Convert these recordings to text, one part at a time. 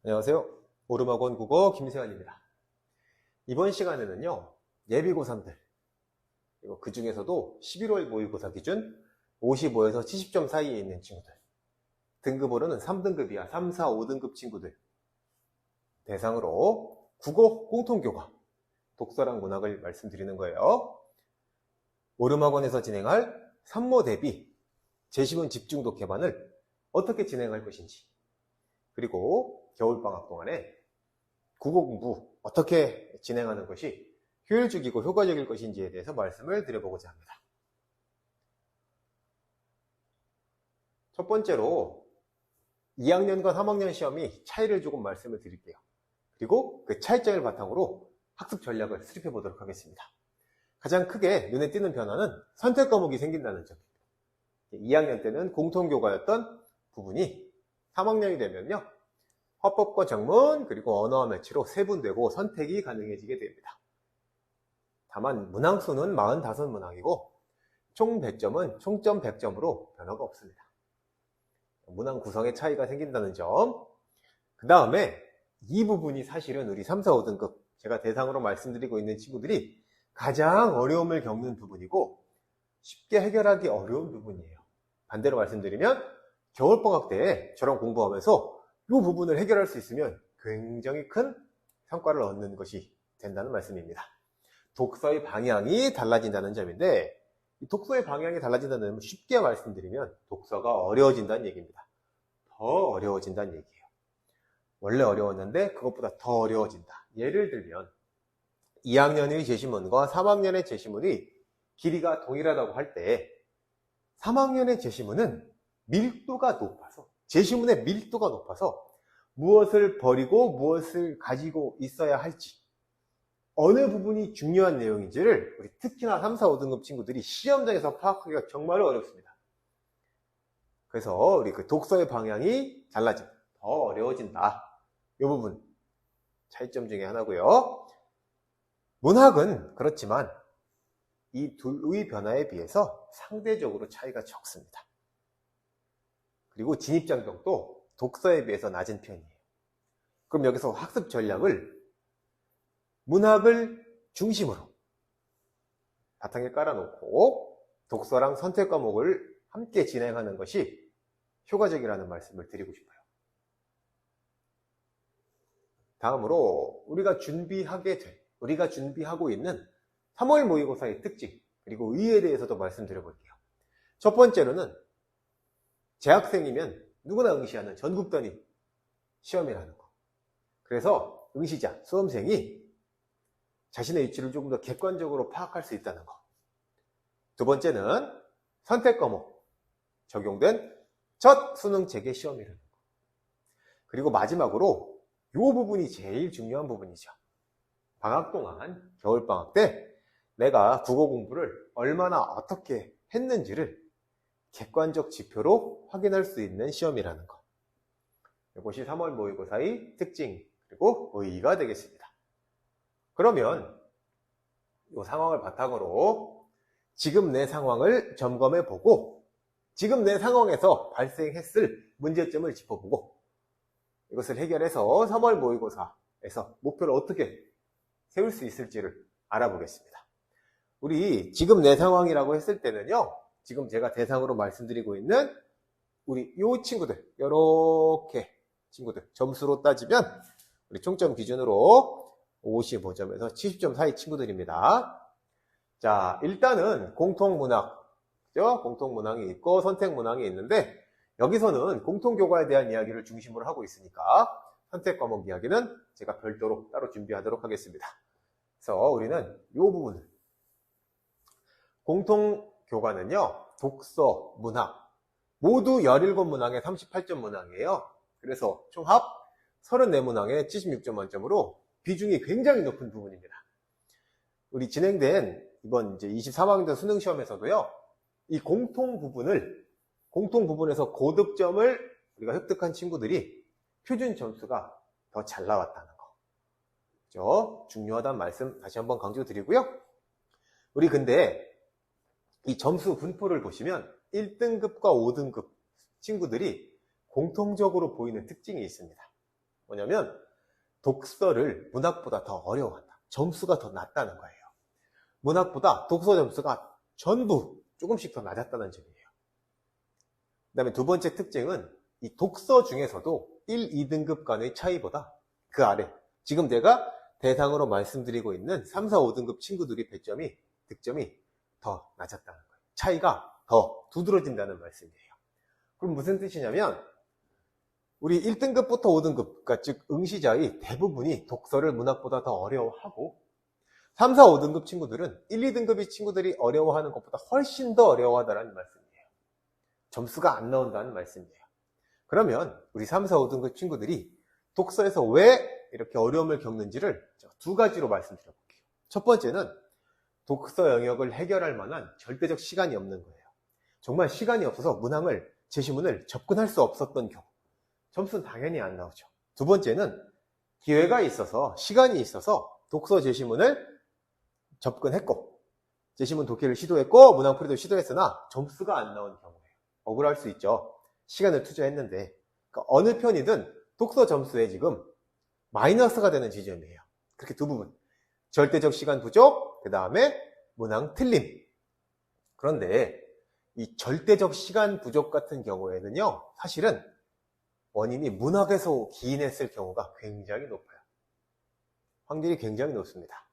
안녕하세요. 오르막원 국어 김세환입니다. 이번 시간에는요, 예비고3들, 그리고 그 중에서도 11월 모의고사 기준 55에서 70점 사이에 있는 친구들, 등급으로는 3등급이야, 3, 4, 5등급 친구들 대상으로 국어 공통교과, 독서랑 문학을 말씀드리는 거예요. 오르막원에서 진행할 산모 대비 제시문 집중독 개반을 어떻게 진행할 것인지, 그리고 겨울방학 동안에 국어 공부 어떻게 진행하는 것이 효율적이고 효과적일 것인지에 대해서 말씀을 드려보고자 합니다. 첫 번째로 2학년과 3학년 시험이 차이를 조금 말씀을 드릴게요. 그리고 그 차이점을 바탕으로 학습 전략을 수립해 보도록 하겠습니다. 가장 크게 눈에 띄는 변화는 선택 과목이 생긴다는 점입니다. 2학년 때는 공통교과였던 부분이 3학년이 되면요, 화법과 정문 그리고 언어와 매치로 세분되고 선택이 가능해지게 됩니다. 다만 문항수는 45문항이고 총 100점은 총점 100점으로 변화가 없습니다. 문항 구성의 차이가 생긴다는 점. 그 다음에 이 부분이 사실은 우리 3, 4, 5등급 제가 대상으로 말씀드리고 있는 친구들이 가장 어려움을 겪는 부분이고 쉽게 해결하기 어려운 부분이에요. 반대로 말씀드리면 겨울방학 때 저랑 공부하면서 이 부분을 해결할 수 있으면 굉장히 큰 성과를 얻는 것이 된다는 말씀입니다. 독서의 방향이 달라진다는 점인데, 이 독서의 방향이 달라진다는 점을 쉽게 말씀드리면 독서가 어려워진다는 얘기입니다. 더 어려워진다는 얘기예요. 원래 어려웠는데 그것보다 더 어려워진다. 예를 들면 2학년의 제시문과 3학년의 제시문이 길이가 동일하다고 할 때 3학년의 제시문은 밀도가 높아서, 제시문의 밀도가 높아서 무엇을 버리고 무엇을 가지고 있어야 할지, 어느 부분이 중요한 내용인지를 우리 특히나 3, 4, 5등급 친구들이 시험장에서 파악하기가 정말 어렵습니다. 그래서 우리 그 독서의 방향이 달라진다, 더 어려워진다. 이 부분 차이점 중에 하나고요. 문학은 그렇지만 이 둘의 변화에 비해서 상대적으로 차이가 적습니다. 그리고 진입장벽도 독서에 비해서 낮은 편이에요. 그럼 여기서 학습 전략을 문학을 중심으로 바탕에 깔아놓고 독서랑 선택 과목을 함께 진행하는 것이 효과적이라는 말씀을 드리고 싶어요. 다음으로 우리가 준비하고 있는 3월 모의고사의 특징, 그리고 의의에 대해서도 말씀드려볼게요. 첫 번째로는 재학생이면 누구나 응시하는 전국단위 시험이라는 거. 그래서 응시자, 수험생이 자신의 위치를 조금 더 객관적으로 파악할 수 있다는 거. 두 번째는 선택 과목 적용된 첫 수능 재개 시험이라는 거. 그리고 마지막으로 이 부분이 제일 중요한 부분이죠. 방학 동안, 겨울방학 때 내가 국어 공부를 얼마나 어떻게 했는지를 객관적 지표로 확인할 수 있는 시험이라는 것. 이것이 3월 모의고사의 특징 그리고 의의가 되겠습니다. 그러면 이 상황을 바탕으로 지금 내 상황을 점검해 보고 지금 내 상황에서 발생했을 문제점을 짚어보고 이것을 해결해서 3월 모의고사에서 목표를 어떻게 세울 수 있을지를 알아보겠습니다. 우리 지금 내 상황이라고 했을 때는요, 지금 제가 대상으로 말씀드리고 있는 우리 요 친구들, 요렇게 친구들 점수로 따지면 우리 총점 기준으로 55점에서 70점 사이 친구들입니다. 자, 일단은 공통문항, 그죠? 공통문항이 있고 선택문항이 있는데 여기서는 공통교과에 대한 이야기를 중심으로 하고 있으니까 선택과목 이야기는 제가 별도로 따로 준비하도록 하겠습니다. 그래서 우리는 이 부분을, 공통교과는요, 독서, 문학 모두 17문항에 38점 문항이에요. 그래서 총합 34문항에 76점 만점으로 비중이 굉장히 높은 부분입니다. 우리 진행된 이번 이제 23학년 수능 시험에서도요, 이 공통 부분에서 고득점을 우리가 획득한 친구들이 표준 점수가 더 잘 나왔다는 거. 그죠? 중요하다는 말씀 다시 한번 강조드리고요. 우리 근데 이 점수 분포를 보시면 1등급과 5등급 친구들이 공통적으로 보이는 특징이 있습니다. 뭐냐면 독서를 문학보다 더 어려워한다. 점수가 더 낮다는 거예요. 문학보다 독서 점수가 전부 조금씩 더 낮았다는 점이에요. 그 다음에 두 번째 특징은 이 독서 중에서도 1, 2등급 간의 차이보다 그 아래, 지금 제가 대상으로 말씀드리고 있는 3, 4, 5등급 친구들이 득점이 더 낮았다는 거예요. 차이가 더 두드러진다는 말씀이에요. 그럼 무슨 뜻이냐면 우리 1등급부터 5등급, 그러니까 즉 응시자의 대부분이 독서를 문학보다 더 어려워하고 3, 4, 5등급 친구들은 1, 2등급의 친구들이 어려워하는 것보다 훨씬 더 어려워하다는 말씀이에요. 점수가 안 나온다는 말씀이에요. 그러면 우리 3, 4, 5등급 친구들이 독서에서 왜 이렇게 어려움을 겪는지를 두 가지로 말씀드려볼게요. 첫 번째는 독서 영역을 해결할 만한 절대적 시간이 없는 거예요. 정말 시간이 없어서 제시문을 접근할 수 없었던 경우. 점수는 당연히 안 나오죠. 두 번째는 기회가 있어서, 시간이 있어서 독서 제시문을 접근했고, 제시문 독해를 시도했고, 문항풀이도 시도했으나 점수가 안 나온 경우예요. 억울할 수 있죠. 시간을 투자했는데. 그러니까 어느 편이든 독서 점수에 지금 마이너스가 되는 지점이에요. 그렇게 두 부분. 절대적 시간 부족, 그 다음에 문항 틀림. 그런데 이 절대적 시간 부족 같은 경우에는요, 사실은 원인이 문학에서 기인했을 경우가 굉장히 높아요. 확률이 굉장히 높습니다.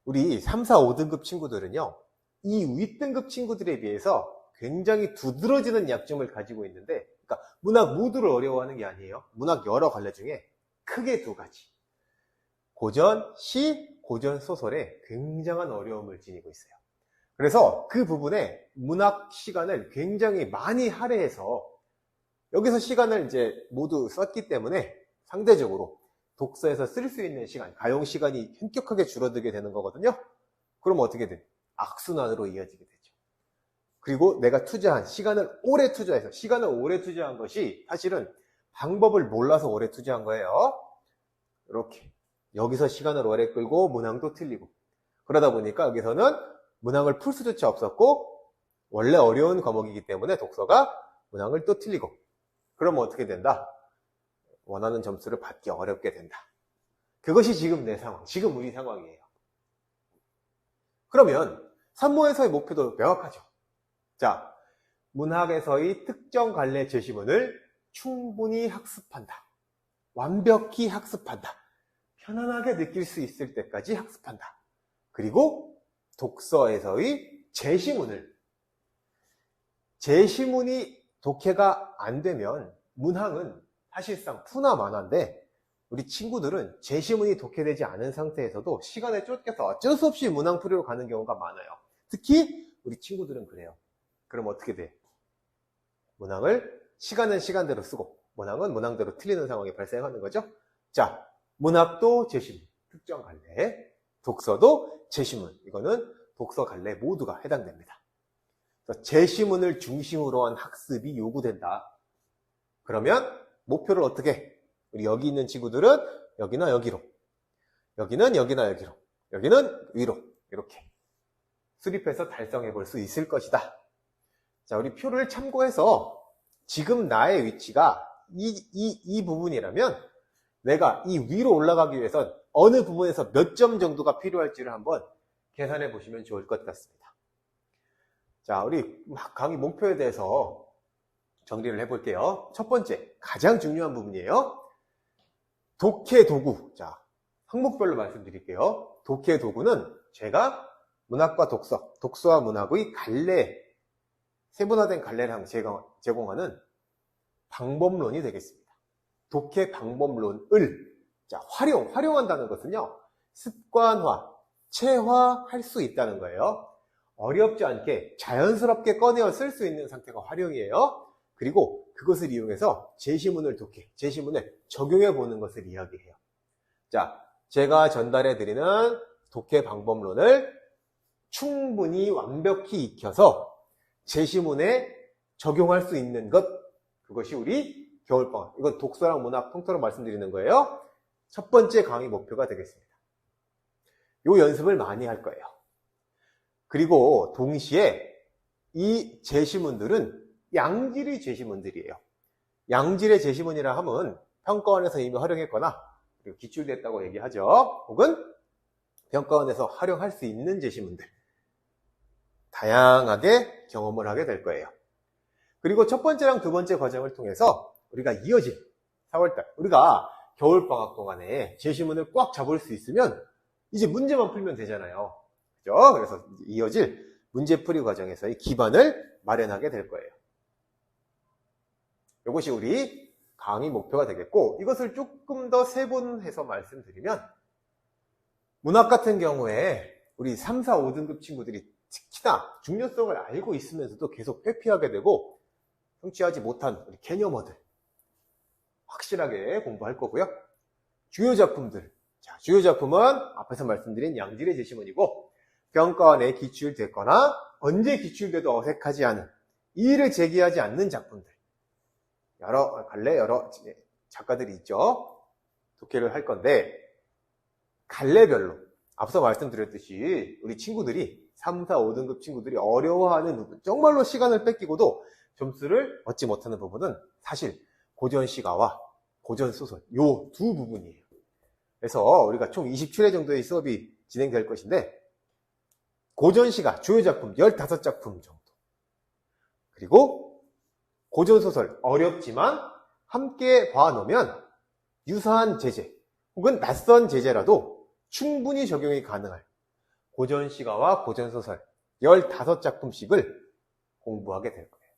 우리 3, 4, 5등급 친구들은요, 이 윗등급 친구들에 비해서 굉장히 두드러지는 약점을 가지고 있는데, 그러니까 문학 모두를 어려워하는 게 아니에요. 문학 여러 갈래 중에 크게 두 가지. 고전, 시, 고전 소설에 굉장한 어려움을 지니고 있어요. 그래서 그 부분에 문학 시간을 굉장히 많이 할애해서 여기서 시간을 이제 모두 썼기 때문에 상대적으로 독서에서 쓸 수 있는 시간, 가용 시간이 현격하게 줄어들게 되는 거거든요. 그럼 어떻게 돼? 악순환으로 이어지게 되죠. 그리고 내가 투자한 시간을 오래 투자한 것이 사실은 방법을 몰라서 오래 투자한 거예요. 이렇게 여기서 시간을 오래 끌고 문항도 틀리고, 그러다 보니까 여기서는 문항을 풀 수조차 없었고 원래 어려운 과목이기 때문에 독서가 문항을 또 틀리고, 그러면 어떻게 된다? 원하는 점수를 받기 어렵게 된다. 그것이 지금 내 상황, 지금 우리 상황이에요. 그러면 산모에서의 목표도 명확하죠. 자, 문학에서의 특정 갈래 제시문을 충분히 학습한다. 완벽히 학습한다. 편안하게 느낄 수 있을 때까지 학습한다. 그리고 독서에서의 제시문이 독해가 안 되면 문항은 사실상 푸나 마나인데, 우리 친구들은 제시문이 독해되지 않은 상태에서도 시간에 쫓겨서 어쩔 수 없이 문항풀이로 가는 경우가 많아요. 특히 우리 친구들은 그래요. 그럼 어떻게 돼? 문항을 시간은 시간대로 쓰고 문항은 문항대로 틀리는 상황이 발생하는 거죠. 자, 문학도 제시문, 특정 갈래, 독서도 제시문, 이거는 독서 갈래 모두가 해당됩니다. 제시문을 중심으로 한 학습이 요구된다. 그러면 목표를 어떻게? 우리 여기 있는 친구들은 여기나 여기로, 여기는 여기나 여기로, 여기는 위로, 이렇게 수립해서 달성해 볼 수 있을 것이다. 자, 우리 표를 참고해서 지금 나의 위치가 이 부분이라면 내가 이 위로 올라가기 위해선 어느 부분에서 몇 점 정도가 필요할지를 한번 계산해 보시면 좋을 것 같습니다. 자, 우리 강의 목표에 대해서 정리를 해볼게요. 첫 번째, 가장 중요한 부분이에요. 독해 도구. 자, 항목별로 말씀드릴게요. 독해 도구는 제가 문학과 독서와 문학의 세분화된 갈래를 제공하는 방법론이 되겠습니다. 독해 방법론을 활용한다는 것은요, 습관화, 체화할 수 있다는 거예요. 어렵지 않게 자연스럽게 꺼내어 쓸 수 있는 상태가 활용이에요. 그리고 그것을 이용해서 제시문을 적용해 보는 것을 이야기해요. 자, 제가 전달해 드리는 독해 방법론을 충분히 완벽히 익혀서 제시문에 적용할 수 있는 것, 그것이 우리 겨울방학, 이건 독서랑 문학 통틀어 말씀드리는 거예요. 첫 번째 강의 목표가 되겠습니다. 이 연습을 많이 할 거예요. 그리고 동시에 이 제시문들은 양질의 제시문들이에요. 양질의 제시문이라 하면 평가원에서 이미 활용했거나 그리고 기출됐다고 얘기하죠. 혹은 평가원에서 활용할 수 있는 제시문들 다양하게 경험을 하게 될 거예요. 그리고 첫 번째랑 두 번째 과정을 통해서 우리가 이어질 4월달 우리가 겨울방학 동안에 제시문을 꽉 잡을 수 있으면 이제 문제만 풀면 되잖아요. 그죠? 그래서 이어질 문제풀이 과정에서의 기반을 마련하게 될 거예요. 이것이 우리 강의 목표가 되겠고, 이것을 조금 더 세분해서 말씀드리면 문학 같은 경우에 우리 3, 4, 5등급 친구들이 특히나 중요성을 알고 있으면서도 계속 회피하게 되고 성취하지 못한 우리 개념어들 확실하게 공부할 거고요. 주요 작품들, 자, 주요 작품은 앞에서 말씀드린 양질의 제시문이고 평가원에 기출됐거나 언제 기출돼도 어색하지 않은 이의를 제기하지 않는 작품들 여러 작가들이 있죠. 독해를 할 건데 갈래별로 앞서 말씀드렸듯이 우리 친구들이 3, 4, 5등급 친구들이 어려워하는 부분 정말로 시간을 뺏기고도 점수를 얻지 못하는 부분은 사실 고전시가와 고전소설 요 두 부분이에요. 그래서 우리가 총 27회 정도의 수업이 진행될 것인데 고전시가 주요 작품 15작품 정도 그리고 고전소설 어렵지만 함께 봐놓으면 유사한 제재 혹은 낯선 제재라도 충분히 적용이 가능할 고전시가와 고전소설 15작품씩을 공부하게 될 거예요.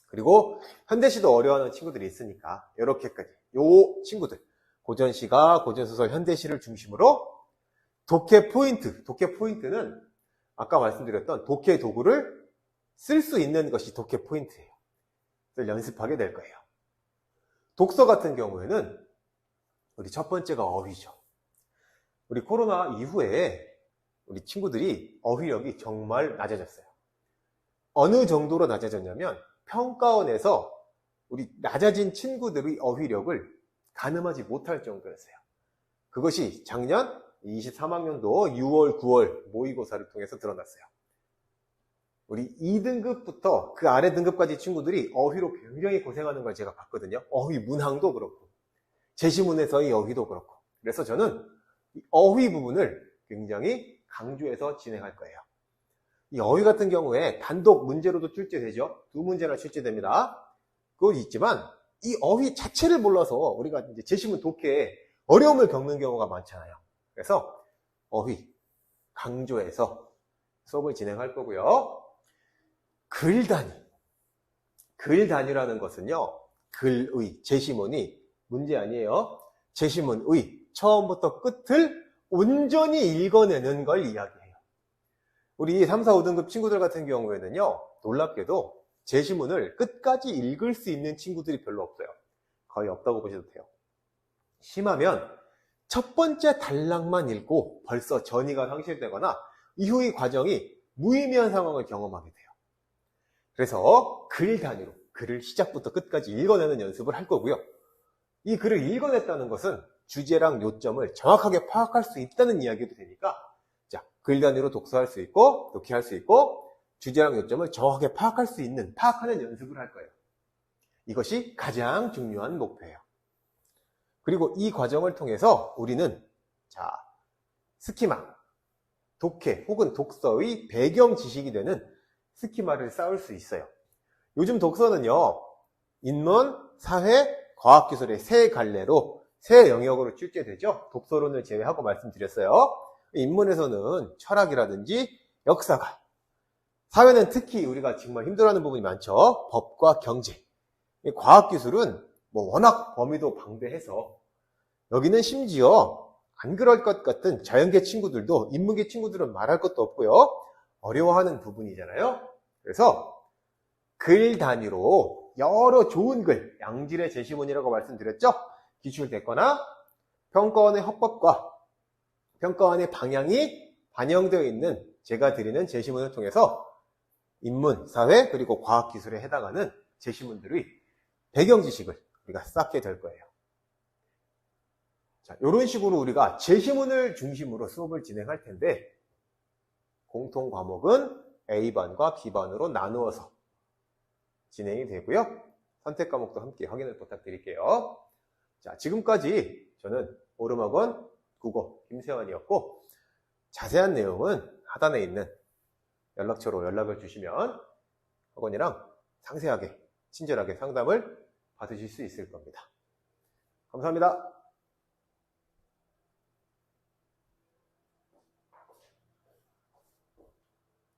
그리고 현대시도 어려워하는 친구들이 있으니까 이렇게까지 요 친구들 고전시가, 고전소설, 현대시를 중심으로 독해 포인트는 아까 말씀드렸던 독해 도구를 쓸 수 있는 것이 독해 포인트예요. 그래서 연습하게 될 거예요. 독서 같은 경우에는 우리 첫 번째가 어휘죠. 우리 코로나 이후에 우리 친구들이 어휘력이 정말 낮아졌어요. 어느 정도로 낮아졌냐면 평가원에서 우리 낮아진 친구들의 어휘력을 가늠하지 못할 정도였어요. 그것이 작년 23학년도 6월, 9월 모의고사를 통해서 드러났어요. 우리 2등급부터 그 아래 등급까지 친구들이 어휘로 굉장히 고생하는 걸 제가 봤거든요. 어휘 문항도 그렇고 제시문에서의 어휘도 그렇고 그래서 저는 이 어휘 부분을 굉장히 강조해서 진행할 거예요. 이 어휘 같은 경우에 단독 문제로도 출제되죠. 2문제나 출제됩니다. 그건 있지만 이 어휘 자체를 몰라서 우리가 이제 제시문 독해에 어려움을 겪는 경우가 많잖아요. 그래서 어휘 강조해서 수업을 진행할 거고요. 글 단위라는 것은요. 글의 제시문이 문제 아니에요. 제시문의 처음부터 끝을 온전히 읽어내는 걸 이야기해요. 우리 3, 4, 5등급 친구들 같은 경우에는요. 놀랍게도 제시문을 끝까지 읽을 수 있는 친구들이 별로 없어요. 거의 없다고 보셔도 돼요. 심하면 첫 번째 단락만 읽고 벌써 전이가 상실되거나 이후의 과정이 무의미한 상황을 경험하게 돼요. 그래서 글 단위로 글을 시작부터 끝까지 읽어내는 연습을 할 거고요. 이 글을 읽어냈다는 것은 주제랑 요점을 정확하게 파악할 수 있다는 이야기도 되니까 자, 글 단위로 독서할 수 있고 독해할 수 있고 주제랑 요점을 정확하게 파악하는 연습을 할 거예요. 이것이 가장 중요한 목표예요. 그리고 이 과정을 통해서 우리는 자, 스키마, 독해 혹은 독서의 배경 지식이 되는 스키마를 쌓을 수 있어요. 요즘 독서는요, 인문, 사회, 과학기술의 세 갈래로, 세 영역으로 출제되죠. 독서론을 제외하고 말씀드렸어요. 인문에서는 철학이라든지 역사가, 사회는 특히 우리가 정말 힘들어하는 부분이 많죠. 법과 경제. 과학기술은 워낙 범위도 방대해서 여기는 심지어 안 그럴 것 같은 자연계 친구들도 인문계 친구들은 말할 것도 없고요. 어려워하는 부분이잖아요. 그래서 글 단위로 여러 좋은 글, 양질의 제시문이라고 말씀드렸죠. 기출됐거나 평가원의 헌법과 평가원의 방향이 반영되어 있는 제가 드리는 제시문을 통해서 인문, 사회, 그리고 과학기술에 해당하는 제시문들의 배경 지식을 우리가 쌓게 될 거예요. 자, 이런 식으로 우리가 제시문을 중심으로 수업을 진행할 텐데 공통 과목은 A반과 B반으로 나누어서 진행이 되고요. 선택 과목도 함께 확인을 부탁드릴게요. 자, 지금까지 저는 오름학원 국어 김세환이었고, 자세한 내용은 하단에 있는 연락처로 연락을 주시면 학원이랑 상세하게 친절하게 상담을 받으실 수 있을 겁니다. 감사합니다.